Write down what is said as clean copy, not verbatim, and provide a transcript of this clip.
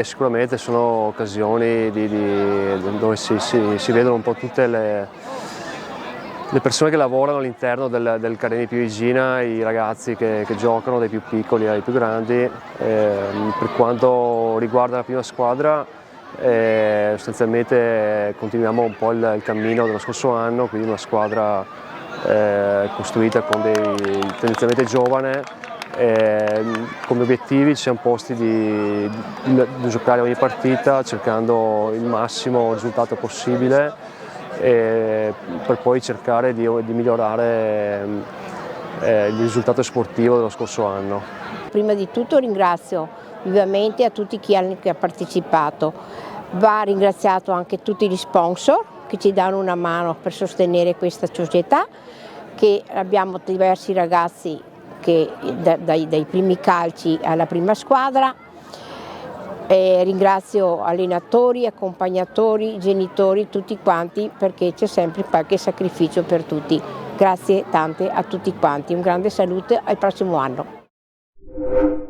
Sicuramente sono occasioni dove si vedono un po' tutte le persone che lavorano all'interno del Careni Pioigina, i ragazzi che giocano dai più piccoli ai più grandi. Per quanto riguarda la prima squadra, sostanzialmente continuiamo un po' il cammino dello scorso anno, quindi una squadra costruita con tendenzialmente giovane. Come obiettivi ci siamo posti di giocare ogni partita cercando il massimo risultato possibile, per poi cercare di migliorare il risultato sportivo dello scorso anno. Prima di tutto ringrazio vivamente a tutti chi ha partecipato. Va ringraziato anche tutti gli sponsor che ci danno una mano per sostenere questa società, che abbiamo diversi ragazzi che dai primi calci alla prima squadra. Ringrazio allenatori, accompagnatori, genitori, tutti quanti, perché c'è sempre qualche sacrificio per tutti. Grazie tante a tutti quanti, un grande saluto al prossimo anno.